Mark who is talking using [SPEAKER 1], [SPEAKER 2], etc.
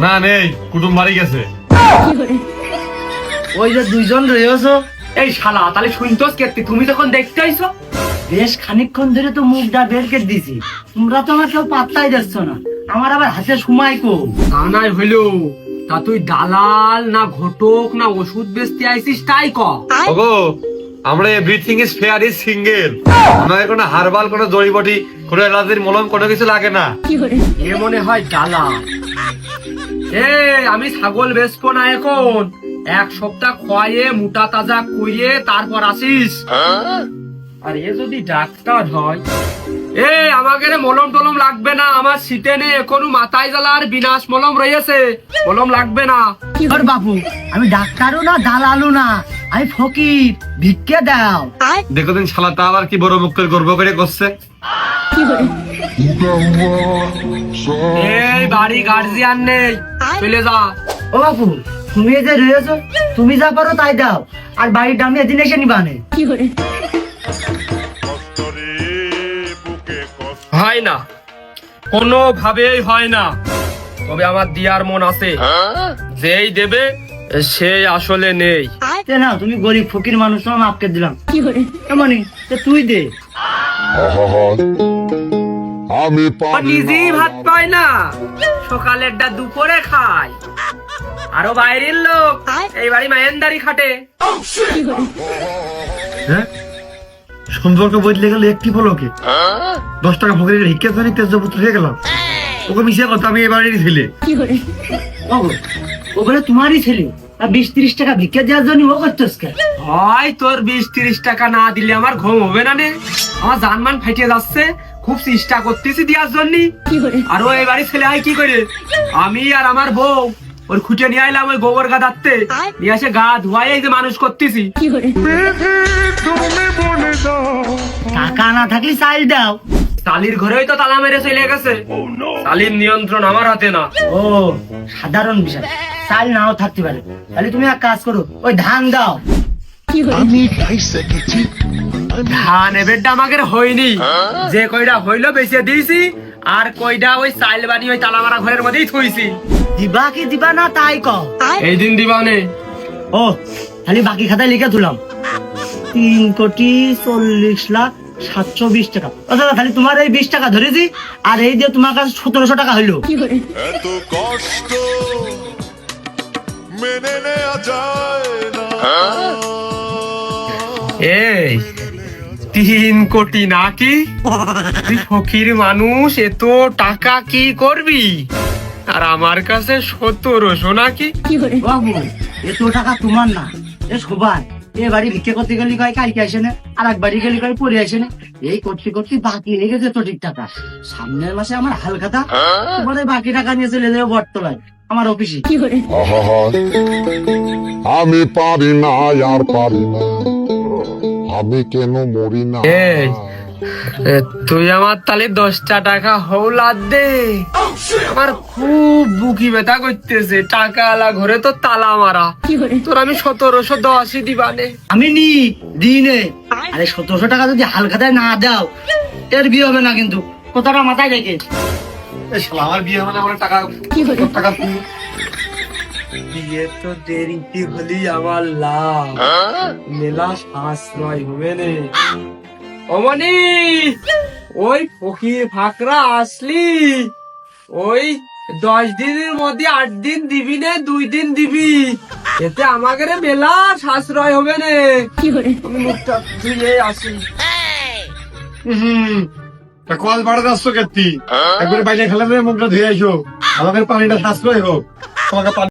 [SPEAKER 1] না নেই, কুটুম বাড়ি গেছে।
[SPEAKER 2] ওই যে দুইজন রয়েছো।
[SPEAKER 3] এই শালা তাহলে শুনতোস কে? তুমি যখন দেখতে আইছো
[SPEAKER 2] বেশ খানিকক্ষণ ধরে তো মুখটা বের করে দিছি, তোমরা তো আমার কেউ পাত্তাই দিচ্ছ না। আমার আবার হাতে সময় কম।
[SPEAKER 3] তা নাই হইলো, তা তুই দালাল না ঘটক না ওষুধ বেচতে আইছিস তাই ক।
[SPEAKER 1] ওগো, আমরা everything is fair is single. আমাদের কোনো হারবাল, কোনো জড়িবটি, কোনো এলার্জির মলম, কোনো কিছু লাগে না।
[SPEAKER 3] এ মনে হয় দালাল। আমি ছাগল বেচবো না এখন, এক সপ্তাহ খোয়াইয়ে মোটা তাজা করিয়ে তারপর আসিস। আর এ যদি ডাক্তার হয়, আমাকে মলম টলম লাগবে না, আমার শীতে নেই এখনো মাথায় জ্বালার বিনাশ মলম রয়েছে, মলম লাগবে না।
[SPEAKER 2] ওর বাবু, আমি ডাক্তারও না দালালও না, আমি ফকির, ভিক্ষে দাও।
[SPEAKER 1] দেখো দিন শালাটা আবার কি বড় মুখ করে গর্ব করে করছে।
[SPEAKER 3] এই বাড়ি গার্জিয়ান নেই, চলে যা।
[SPEAKER 2] ও বাবু, তুমি এই যে রয়েছো, তুমি যা পারো তাই দাও, আর বাড়ির দামি এদিন এসে নিবানে।
[SPEAKER 3] হয় না, কোনো ভাবেই হয় না। তবে আমার দিয়ার মন আছে, যেই দেবে সেই আসলে নেই।
[SPEAKER 2] না, তুমি গরিব ফকির মানুষ, তোমার মাপকে দিলাম। এমনই তুই দে।
[SPEAKER 4] আমি
[SPEAKER 3] ও নিজেই ভাত পায় না, সকালেরটা দুপুরে খায়। আরো বাইরের লোক এই বাড়ি মায়েন্দারি খাটে।
[SPEAKER 1] হ্যাঁ, সম্পর্ক বদলে গেল একটি পলকে। 10 টাকা ফকিরের ভিক্ষা করে তেজপুত্র হয়ে গেলাম। ওকে মিশে কথা, আমি এবারেরই ছেলে।
[SPEAKER 2] ওগুলো তোমারই ছেলে, 20-30 টাকা ভিক্ষা দেওয়ার জন্য ও করতেছ কেন?
[SPEAKER 3] হয় তোর 20-30 টাকা না দিলে আমার ঘুম হবে না নে, আমার জানমান ফাইটে যাচ্ছে। খুব চেষ্টা করতেছি দেওয়ার জন্য, আর ও এই বাড়ি ছেলে হয় কি করে? আমি আর আমার বউ ওর খুঁটে নিয়ে আইলাম ওই গোবর গাদাতে, নিয়ে এসে গা ধোয়াই এই যে মানুষ করতেছি।
[SPEAKER 2] টাকা না থাকলে চাল দাও।
[SPEAKER 3] তালির ঘরেই তো তালা মেরে চলে গেছে। তালির নিয়ন্ত্রণ আমার হাতে না।
[SPEAKER 2] ও সাধারণ বিষয়, চাল নাও থাকতে পারে। তাহলে তুমি এক কাজ করো, ওই ধান দাও।
[SPEAKER 4] আমি খাইছে গেছি।
[SPEAKER 3] ধান এবেরটা আমাকে হয়নি, যে কয়টা হইলো বেঁচে দিয়েছি, আর কয়টা ওই চাইল বানি ওই তালা মারা ঘরের মধ্যেই থইছি।
[SPEAKER 2] দিবা কি দিবা না তাই কও।
[SPEAKER 3] এই দিন দিবানে।
[SPEAKER 2] ও খালি বাকি খাতায় লিখে তুলাম 3,40,00,720 টাকা। আচ্ছা, খালি তোমার এই 20 টাকা ধরেছি, আর এই দিয়ে তোমার কাছে 1700 টাকা হইলো।
[SPEAKER 4] এত কষ্ট মেনে নেওয়া যায় না।
[SPEAKER 3] এই 3 কোটি নাকি? তুই ফকির মানুষ, এত টাকা কি করবি? আর আমার কাছে 1700 নাকি?
[SPEAKER 2] বাবু, এত টাকা তোমার না, এ সবার। এ বাড়ি ভিক্ষে করতে গেলি কয় কালকে আসে না, আর এক বাড়ি গেলি কয় পরে আসে না। এই করতে করতে বাকি লেগেছে তো ঠিক টাকা। সামনের মাসে আমার হাল খাতা, তোমার এই বাকি টাকা নিয়ে চলে যাবে বটতলায় আমার অফিসে।
[SPEAKER 4] আমি পারি না, আর পারি না। আমি কেন মরি না?
[SPEAKER 3] এই তুই আমার তাহলে 10টা টাকা হৌলাদ দে, আমার খুব বুকি ব্যথা করতেছে। টাকা আলা ঘরে তো তালা মারা, তোর আমি 1710 দিবানে।
[SPEAKER 2] আমি নি দিনে। আরে 1700 টাকা যদি হাল খাতায় না দাও, এর বিয়ে হবে না কিন্তু, কথাটা মাথায় রেখে।
[SPEAKER 1] আমার বিয়ে মানে আমার টাকা টাকা
[SPEAKER 3] বিয়ে তো দেরিতে হলি আমার লাভ, মেলা সাশ্রয় হবে রে। অমনি ওই ফকির ফাকরা আসলি, ওই 10 দিনের মধ্যে 8 দিন দিবি নে, 2 দিন দিবি, এতে আমাকে মেলা সাশ্রয় হবে নে। আমি মুখটা ধুয়ে আসি।
[SPEAKER 1] কল বাড়াতে আসছো কেতি? একবারে বাইরে খেলে মুখটা ধুয়ে আসো, আমাদের পানিটা সাশ্রয় হোক। তোমাকে